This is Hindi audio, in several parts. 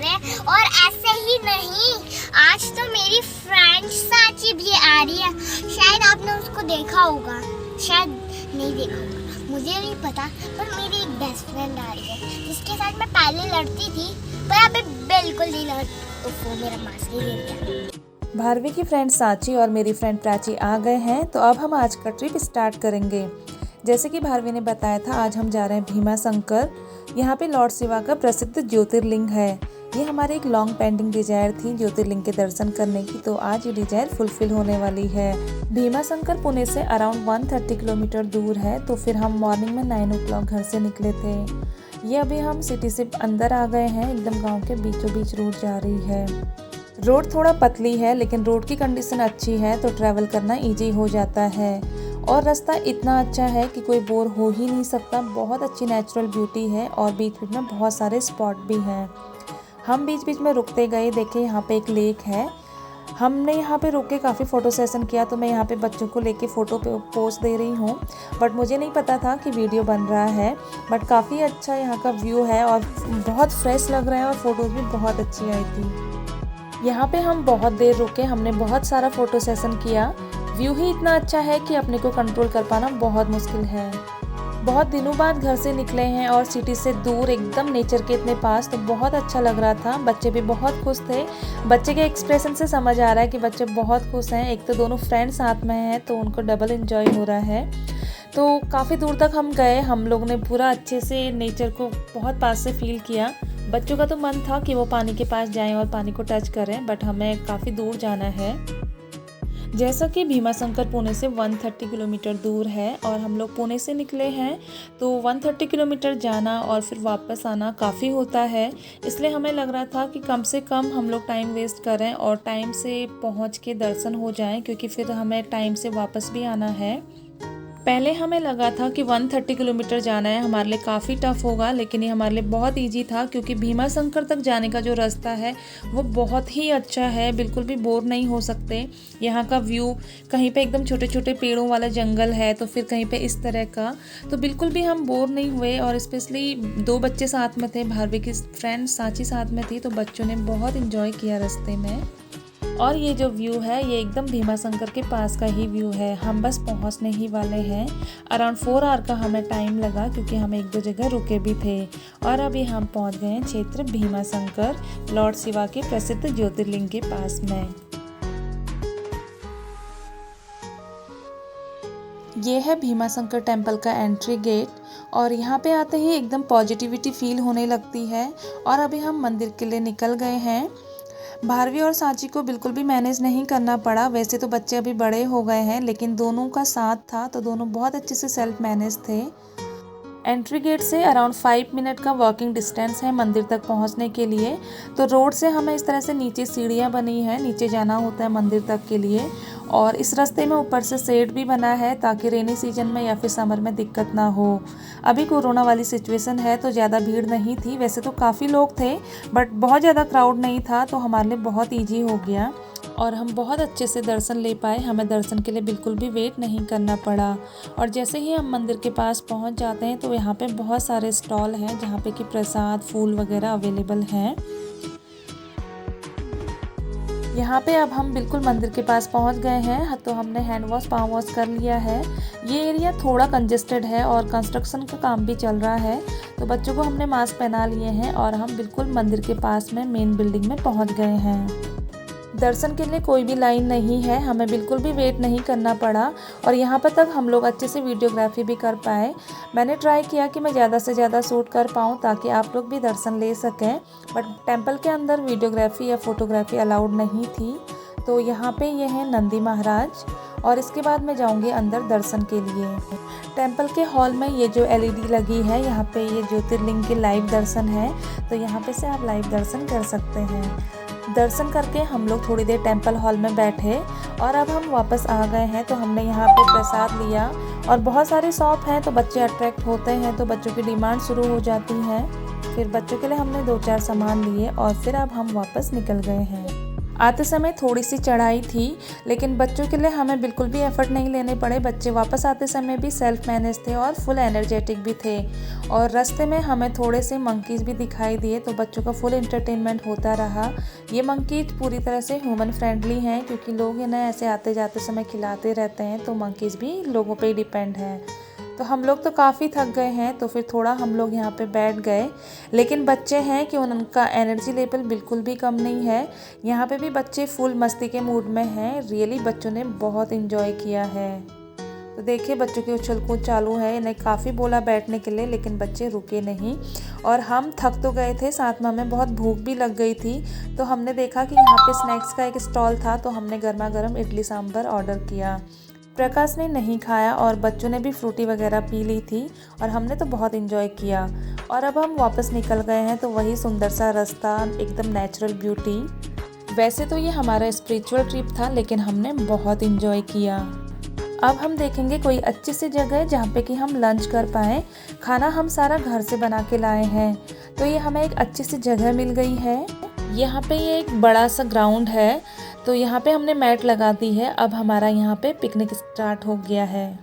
रहे हैं। और ऐसे ही नहीं, आज तो मेरी फ्रेंड साची भी आ रही है। शायद आपने उसको देखा होगा, शायद नहीं देखा होगा, मुझे नहीं पता। पर मेरी एक बेस्ट फ्रेंड आ रही है जिसके साथ मैं पहले लड़ती थी, पर अभी बिल्कुल नहीं लड़। तो मेरा मास्क ही गिर गया। भारवी की फ्रेंड साची और मेरी फ्रेंड प्राची आ गए हैं, तो अब हम आज का ट्रिप स्टार्ट करेंगे। जैसे कि भारवी ने बताया था, आज हम जा रहे हैं भीमा शंकर। यहाँ पे लॉर्ड शिवा का प्रसिद्ध ज्योतिर्लिंग है। ये हमारी एक लॉन्ग पेंडिंग डिजायर थी ज्योतिर्लिंग के दर्शन करने की, तो आज ये डिजायर फुलफिल होने वाली है। भीमा शंकर पुणे से अराउंड 130 किलोमीटर दूर है। तो फिर हम मॉर्निंग में 9 o'clock घर से निकले थे। ये अभी हम सिटी से अंदर आ गए हैं, एकदम गाँव के बीचों बीच रोड जा रही है। रोड थोड़ा पतली है, लेकिन रोड की कंडीशन अच्छी है तो ट्रैवल करना इजी हो जाता है। और रास्ता इतना अच्छा है कि कोई बोर हो ही नहीं सकता। बहुत अच्छी नेचुरल ब्यूटी है और बीच बीच में बहुत सारे स्पॉट भी हैं। हम बीच बीच में रुकते गए। देखिए यहाँ पे एक लेक है। हमने यहाँ पे रुक के काफ़ी फ़ोटो सेशन किया, तो मैं यहाँ पे बच्चों को लेके फ़ोटो पोस्ट दे रही हूँ। बट मुझे नहीं पता था कि वीडियो बन रहा है। बट काफ़ी अच्छा यहाँ का व्यू है और बहुत फ्रेश लग रहा है और फ़ोटोज़ भी बहुत अच्छी आई थी। यहाँ पे हम बहुत देर रुके, हमने बहुत सारा फ़ोटो सेशन किया। व्यू ही इतना अच्छा है कि अपने को कंट्रोल कर पाना बहुत मुश्किल है। बहुत दिनों बाद घर से निकले हैं और सिटी से दूर, एकदम नेचर के इतने पास, तो बहुत अच्छा लग रहा था। बच्चे भी बहुत खुश थे। बच्चे के एक्सप्रेशन से समझ आ रहा है कि बच्चे बहुत खुश हैं। एक तो दोनों फ्रेंड साथ में हैं, तो उनको डबल एंजॉय हो रहा है। तो काफ़ी दूर तक हम गए। हम लोग ने पूरा अच्छे से नेचर को बहुत पास से फील किया। बच्चों का तो मन था कि वो पानी के पास जाएं और पानी को टच करें, बट हमें काफ़ी दूर जाना है। जैसा कि भीमा शंकर पुणे से 130 किलोमीटर दूर है और हम लोग पुणे से निकले हैं, तो 130 किलोमीटर जाना और फिर वापस आना काफ़ी होता है। इसलिए हमें लग रहा था कि कम से कम हम लोग टाइम वेस्ट करें और टाइम से पहुंच के दर्शन हो जाएं, क्योंकि फिर हमें टाइम से वापस भी आना है। पहले हमें लगा था कि 130 किलोमीटर जाना है, हमारे लिए काफ़ी टफ होगा, लेकिन ये हमारे लिए बहुत इजी था, क्योंकि भीमा शंकर तक जाने का जो रास्ता है वो बहुत ही अच्छा है। बिल्कुल भी बोर नहीं हो सकते। यहाँ का व्यू, कहीं पे एकदम छोटे छोटे पेड़ों वाला जंगल है, तो फिर कहीं पे इस तरह का, तो बिल्कुल भी हम बोर नहीं हुए। और स्पेशली 2 बच्चे साथ में थे, भारवी की फ्रेंड साची साथ में थी, तो बच्चों ने बहुत इंजॉय किया रास्ते में। और ये जो व्यू है ये एकदम भीमा शंकर के पास का ही व्यू है। हम बस पहुंचने ही वाले हैं। अराउंड 4 आवर का हमें टाइम लगा, क्योंकि हम 1-2 जगह रुके भी थे। और अभी हम पहुंच गए हैं क्षेत्र भीमा शंकर, लॉर्ड शिवा के प्रसिद्ध ज्योतिर्लिंग के पास में। ये है भीमा शंकर टेम्पल का एंट्री गेट और यहाँ पे आते ही एकदम पॉजिटिविटी फील होने लगती है। और अभी हम मंदिर के लिए निकल गए हैं। भारवी और सांची को बिल्कुल भी मैनेज नहीं करना पड़ा। वैसे तो बच्चे अभी बड़े हो गए हैं, लेकिन दोनों का साथ था तो दोनों बहुत अच्छे से सेल्फ मैनेज थे। एंट्री गेट से अराउंड 5 मिनट का वॉकिंग डिस्टेंस है मंदिर तक पहुंचने के लिए। तो रोड से हमें इस तरह से नीचे सीढ़ियां बनी है, नीचे जाना होता है मंदिर तक के लिए। और इस रास्ते में ऊपर से शेड भी बना है, ताकि रेनी सीजन में या फिर समर में दिक्कत ना हो। अभी कोरोना वाली सिचुएशन है तो ज़्यादा भीड़ नहीं थी। वैसे तो काफ़ी लोग थे, बट बहुत ज़्यादा क्राउड नहीं था, तो हमारे लिए बहुत ईजी हो गया और हम बहुत अच्छे से दर्शन ले पाए। हमें दर्शन के लिए बिल्कुल भी वेट नहीं करना पड़ा। और जैसे ही हम मंदिर के पास पहुंच जाते हैं, तो यहाँ पे बहुत सारे स्टॉल हैं जहाँ पे कि प्रसाद, फूल वगैरह अवेलेबल हैं। यहाँ पे अब हम बिल्कुल मंदिर के पास पहुँच गए हैं, तो हमने हैंड वॉश, पाँव वॉश कर लिया है। ये एरिया थोड़ा कंजेस्टेड है और कंस्ट्रक्शन का काम भी चल रहा है, तो बच्चों को हमने मास्क पहना लिए हैं और हम बिल्कुल मंदिर के पास में मेन बिल्डिंग में पहुँच गए हैं। दर्शन के लिए कोई भी लाइन नहीं है, हमें बिल्कुल भी वेट नहीं करना पड़ा। और यहाँ पर तक हम लोग अच्छे से वीडियोग्राफी भी कर पाए। मैंने ट्राई किया कि मैं ज़्यादा से ज़्यादा शूट कर पाऊँ, ताकि आप लोग भी दर्शन ले सकें। बट टेम्पल के अंदर वीडियोग्राफी या फोटोग्राफी अलाउड नहीं थी। तो यहाँ पे ये है नंदी महाराज, और इसके बाद मैं जाऊँगी अंदर दर्शन के लिए। टेम्पल के हॉल में ये जो LED लगी है, यहाँ पे ये ज्योतिर्लिंग के लाइव दर्शन है, तो यहाँ पे से आप लाइव दर्शन कर सकते हैं। दर्शन करके हम लोग थोड़ी देर टेम्पल हॉल में बैठे और अब हम वापस आ गए हैं। तो हमने यहाँ पे प्रसाद लिया और बहुत सारे शॉप हैं, तो बच्चे अट्रैक्ट होते हैं, तो बच्चों की डिमांड शुरू हो जाती है। फिर बच्चों के लिए हमने 2-4 सामान लिए और फिर अब हम वापस निकल गए हैं। आते समय थोड़ी सी चढ़ाई थी, लेकिन बच्चों के लिए हमें बिल्कुल भी एफर्ट नहीं लेने पड़े। बच्चे वापस आते समय भी सेल्फ मैनेज थे और फुल एनर्जेटिक भी थे। और रास्ते में हमें थोड़े से मंकीज़ भी दिखाई दिए, तो बच्चों का फुल एंटरटेनमेंट होता रहा। ये मंकीज़ पूरी तरह से ह्यूमन फ्रेंडली हैं, क्योंकि लोग इन्हें ऐसे आते जाते समय खिलाते रहते हैं, तो मंकीज़ भी लोगों पे ही डिपेंड हैं। तो हम लोग तो काफ़ी थक गए हैं, तो फिर थोड़ा हम लोग यहाँ पे बैठ गए। लेकिन बच्चे हैं कि उनका एनर्जी लेवल बिल्कुल भी कम नहीं है। यहाँ पे भी बच्चे फुल मस्ती के मूड में हैं। रियली बच्चों ने बहुत इन्जॉय किया है। तो देखिए बच्चों की उछल कूद चालू है। इन्हें काफ़ी बोला बैठने के लिए, लेकिन बच्चे रुके नहीं। और हम थक तो गए थे, साथ में हमें बहुत भूख भी लग गई थी। तो हमने देखा कि यहाँ पे स्नैक्स का एक स्टॉल था, तो हमने गर्मा गर्म इडली सांभर ऑर्डर किया। प्रकाश ने नहीं खाया और बच्चों ने भी फ्रूटी वगैरह पी ली थी, और हमने तो बहुत इन्जॉय किया। और अब हम वापस निकल गए हैं, तो वही सुंदर सा रास्ता, एकदम नेचुरल ब्यूटी। वैसे तो ये हमारा स्पिरिचुअल ट्रिप था, लेकिन हमने बहुत इन्जॉय किया। अब हम देखेंगे कोई अच्छी सी जगह जहाँ पे कि हम लंच कर पाएँ। खाना हम सारा घर से बना के लाए हैं, तो ये हमें एक अच्छी सी जगह मिल गई है। यहाँ पे ये एक बड़ा सा ग्राउंड है, तो यहाँ पे हमने मैट लगा दी है। अब हमारा यहाँ पे पिकनिक स्टार्ट हो गया है।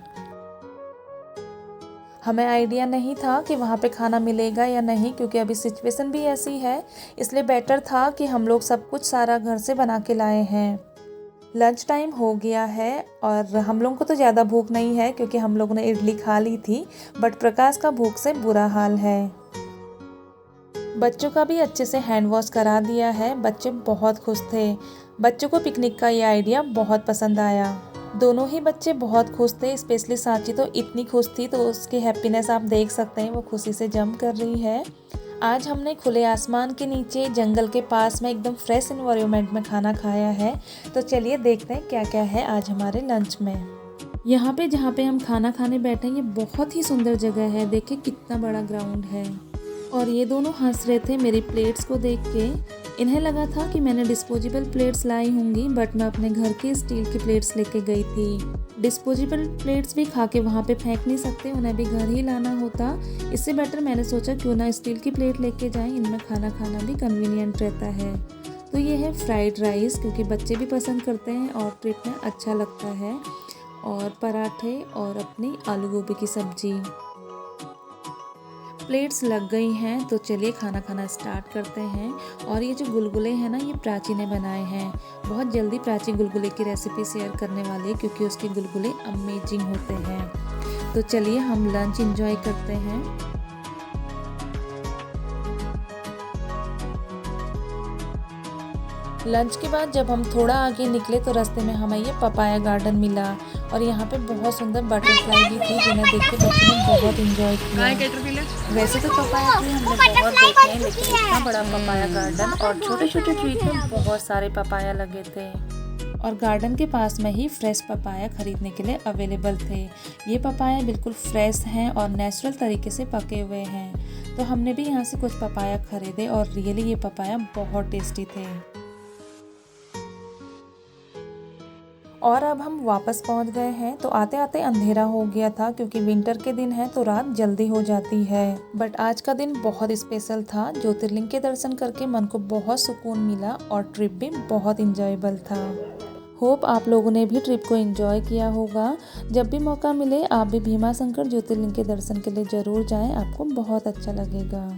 हमें आइडिया नहीं था कि वहाँ पे खाना मिलेगा या नहीं, क्योंकि अभी सिचुएशन भी ऐसी है, इसलिए बेटर था कि हम लोग सब कुछ सारा घर से बना के लाए हैं। लंच टाइम हो गया है और हम लोगों को तो ज़्यादा भूख नहीं है, क्योंकि हम लोगों ने इडली खा ली थी, बट प्रकाश का भूख से बुरा हाल है। बच्चों का भी अच्छे से हैंड वॉश करा दिया है। बच्चे बहुत खुश थे। बच्चों को पिकनिक का ये आइडिया बहुत पसंद आया। दोनों ही बच्चे बहुत खुश थे, स्पेशली सांची तो इतनी खुश थी, तो उसकी हैप्पीनेस आप देख सकते हैं, वो खुशी से जंप कर रही है। आज हमने खुले आसमान के नीचे जंगल के पास में एकदम फ्रेश एनवायरनमेंट में खाना खाया है। तो चलिए देखते हैं क्या क्या है आज हमारे लंच में। यहाँ पे जहाँ पे हम खाना खाने बैठे हैं, ये बहुत ही सुंदर जगह है। देखिए कितना बड़ा ग्राउंड है। और ये दोनों हंस रहे थे मेरी प्लेट्स को देख के। इन्हें लगा था कि मैंने डिस्पोजेबल प्लेट्स लाई होंगी, बट मैं अपने घर की स्टील की प्लेट्स लेके गई थी। डिस्पोजेबल प्लेट्स भी खा के वहाँ पे फेंक नहीं सकते, उन्हें भी घर ही लाना होता। इससे बेटर मैंने सोचा क्यों ना स्टील की प्लेट लेके जाएं, इनमें खाना खाना भी कन्वीनियंट रहता है। तो ये है फ्राइड राइस, क्योंकि बच्चे भी पसंद करते हैं और ट्रिप में अच्छा लगता है। और पराठे और अपनी आलू गोभी की सब्जी। प्लेट्स लग गई हैं, तो चलिए खाना खाना स्टार्ट करते हैं। और ये जो गुलगुले हैं ना, ये प्राची ने बनाए हैं। बहुत जल्दी प्राची गुलगुले की रेसिपी शेयर करने वाली है, क्योंकि उसके गुलगुले अमेजिंग होते हैं। तो चलिए हम लंच एंजॉय करते हैं। लंच के बाद जब हम थोड़ा आगे निकले, तो रास्ते में हमें ये पपाया गार्डन मिला, और यहाँ पे बहुत सुंदर बटरफ्लाई भी थी, जिन्हें देख के बच्चों ने बहुत इंजॉय किया। वैसे तो पपाया ट्री हमने बहुत देखे हैं, लेकिन इतना बड़ा पपाया गार्डन और छोटे छोटे ट्री में बहुत सारे पपाया लगे थे। और गार्डन के पास में ही फ्रेश पपाया खरीदने के लिए अवेलेबल थे। ये पपाया बिल्कुल फ्रेश हैं और नेचुरल तरीके से पके हुए हैं। तो हमने भी यहाँ से कुछ पपाया खरीदे, और रियली ये पपाया बहुत टेस्टी थे। और अब हम वापस पहुंच गए हैं। तो आते आते अंधेरा हो गया था, क्योंकि विंटर के दिन है तो रात जल्दी हो जाती है। बट आज का दिन बहुत स्पेशल था। ज्योतिर्लिंग के दर्शन करके मन को बहुत सुकून मिला, और ट्रिप भी बहुत इंजॉयबल था। होप आप लोगों ने भी ट्रिप को एंजॉय किया होगा। जब भी मौका मिले आप भी भीमा शंकर ज्योतिर्लिंग के दर्शन के लिए ज़रूर जाएं, आपको बहुत अच्छा लगेगा।